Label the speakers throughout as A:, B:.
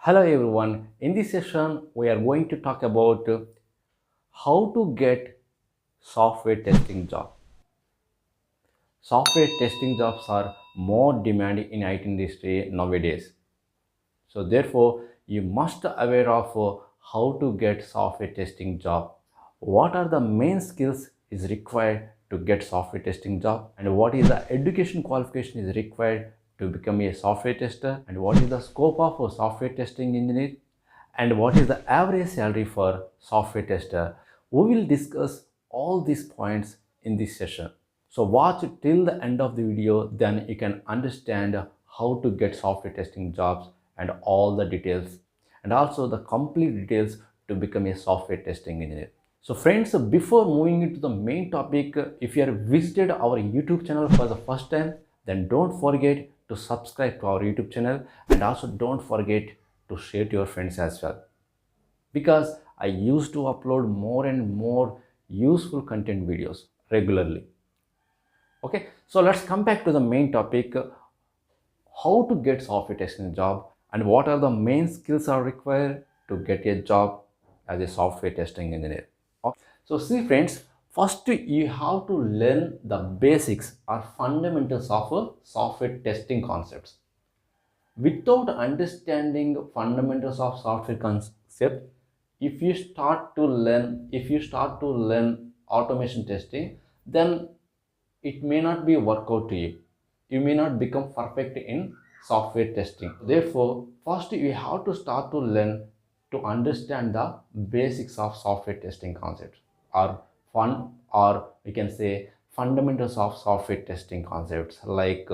A: Hello everyone. In this session, we are going to talk about how to get software testing job. Software testing jobs are more demanding in IT industry nowadays. So therefore, you must aware of how to get software testing job. What are the main skills is required to get software testing job, and what is the education qualification is required to become a software tester, and what is the scope of a software testing engineer, and what is the average salary for software tester. We will discuss all these points in this session. So watch till the end of the video, then you can understand how to get software testing jobs and all the details, and also the complete details to become a software testing engineer. So friends, before moving into the main topic, if you have visited our YouTube channel for the first time, then don't forget to subscribe to our YouTube channel, and also don't forget to share to your friends as well, because I used to upload more and more useful content videos regularly. Okay, so let's come back to the main topic, how to get software testing job and what are the main skills are required to get a job as a software testing engineer. Okay. So see friends, first you have to learn the basics or fundamentals of software testing concepts. Without understanding fundamentals of software concept, if you start to learn automation testing, then it may not be work out to you. You may not become perfect in software testing. Therefore, first you have to start to learn to understand the basics of software testing concepts, or or we can say fundamentals of software testing concepts, like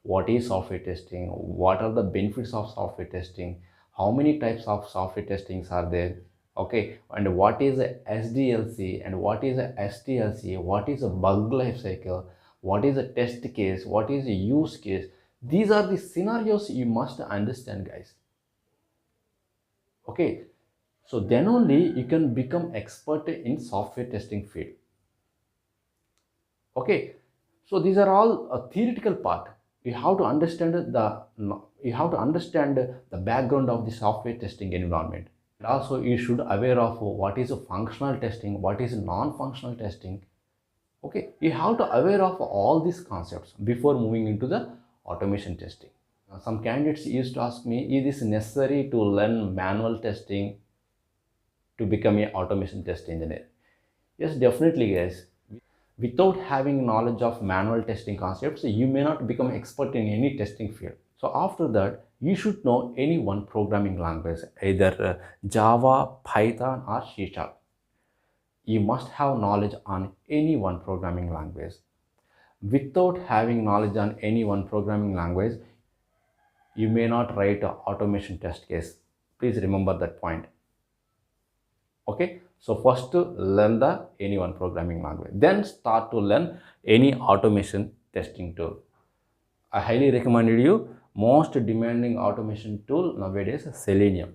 A: what is software testing, what are the benefits of software testing, how many types of software testings are there, okay, and what is a SDLC and what is a STLC, what is a bug life cycle, what is a test case, what is a use case. These are the scenarios you must understand, guys. Okay, so then only you can become expert in software testing field. Okay, so these are all a theoretical part. You have to understand the background of the software testing environment. And also you should aware of what is a functional testing, what is non-functional testing. Okay, you have to aware of all these concepts before moving into the automation testing. Some candidates used to ask me, is this necessary to learn manual testing to become a automation test engineer? Yes, definitely, guys. Without having knowledge of manual testing concepts, you may not become expert in any testing field. So after that, you should know any one programming language, either Java, Python, or C#. You must have knowledge on any one programming language. Without having knowledge on any one programming language, you may not write an automation test case. Please remember that point. Okay, so first learn the any one programming language, then start to learn any automation testing tool. I highly recommended you most demanding automation tool nowadays, Selenium.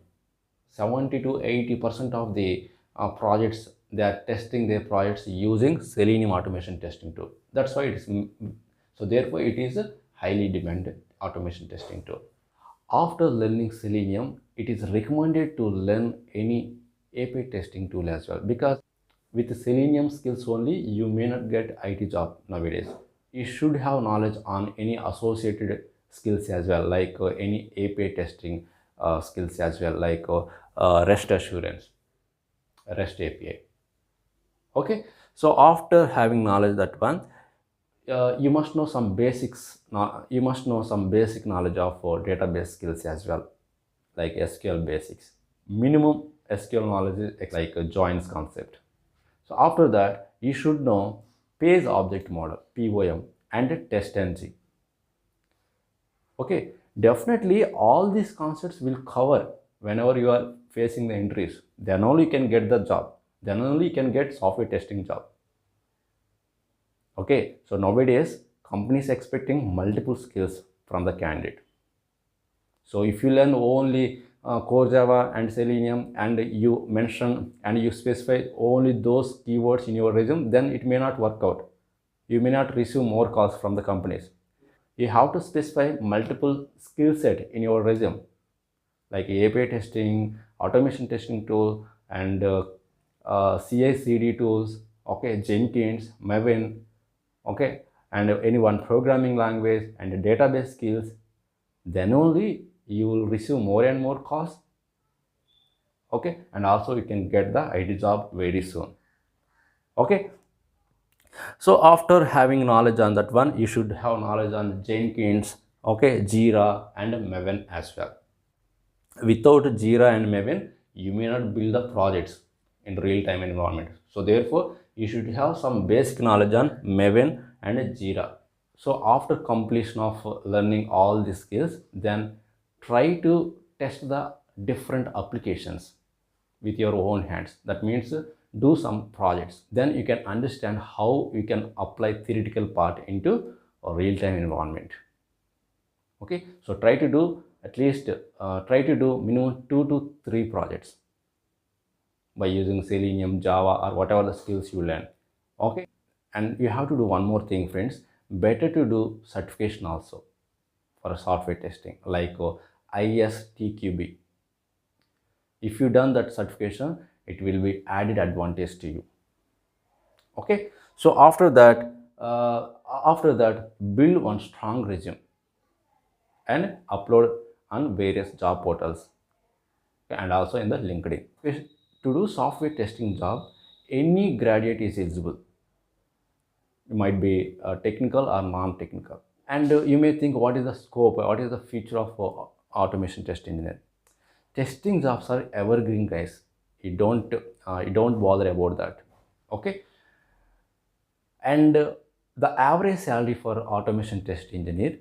A: 70 to 80% of the projects, they are testing their projects using Selenium automation testing tool. That's why it is so therefore it is a highly demanded automation testing tool. After learning Selenium, it is recommended to learn any API testing tool as well, because with Selenium skills only you may not get IT job nowadays. You should have knowledge on any associated skills as well, like any API testing skills as well, like REST assurance, REST API. Okay, so after having knowledge that one, you must know some basics. You must know some basic knowledge of database skills as well, like SQL basics. Minimum SQL knowledge is like a joins concept. So after that, you should know page object model (POM) and TestNG. Okay, definitely all these concepts will cover whenever you are facing the entries. Then only you can get the job. Then only you can get software testing job. Okay, so nowadays companies expecting multiple skills from the candidate. So if you learn only core Java and Selenium, and you mention and you specify only those keywords in your resume, then it may not work out. You may not receive more calls from the companies. You have to specify multiple skill set in your resume. like API testing, automation testing tool, and CI/CD tools, okay, Jenkins, Maven, okay, and any one programming language and database skills, then only you will receive more and more calls, okay, and also you can get the IT job very soon, okay. So after having knowledge on that one, you should have knowledge on Jenkins, okay, Jira and Maven as well. Without Jira and Maven, you may not build the projects in real-time environment. So therefore, you should have some basic knowledge on Maven and Jira. So after completion of learning all these skills, then try to test the different applications with your own hands. That means do some projects. Then you can understand how you can apply theoretical part into a real-time environment. Okay, so try to do at least try to do minimum 2 to 3 projects by using Selenium, Java, or whatever the skills you learn. Okay, and you have to do one more thing, friends. Better to do certification also for software testing, like ISTQB. If you done that certification, it will be added advantage to you. Okay, so after that, build one strong resume and upload on various job portals and also in the LinkedIn. To do software testing job, any graduate is eligible. It might be technical or non-technical. And you may think, what is the scope, what is the future of automation test engineer? Testing jobs are evergreen, guys. You don't bother about that. Okay, and the average salary for automation test engineer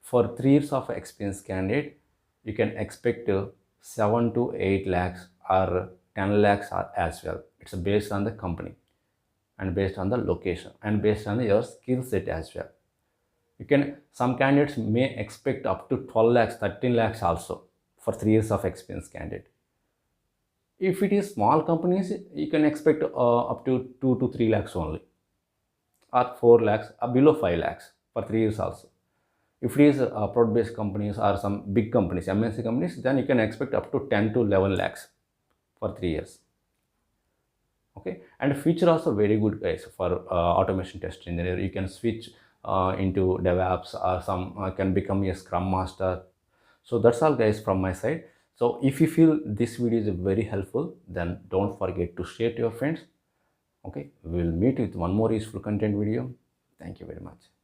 A: for 3 years of experience candidate, you can expect 7 to 8 lakhs or 10 lakhs as well. It's based on the company and based on the location and based on your skill set as well. You can, some candidates may expect up to 12 lakhs, 13 lakhs also for 3 years of experience candidate. If it is small companies, you can expect up to 2 to 3 lakhs only, or 4 lakhs, below 5 lakhs for 3 years also. If it is product-based companies or some big companies, MNC companies, then you can expect up to 10 to 11 lakhs for 3 years. Okay, and future also very good, guys, for automation test engineer. You can switch into DevOps or some can become a Scrum Master. So that's all, guys, from my side. So if you feel this video is very helpful, then don't forget to share to your friends. Okay, we will meet with one more useful content video. Thank you very much.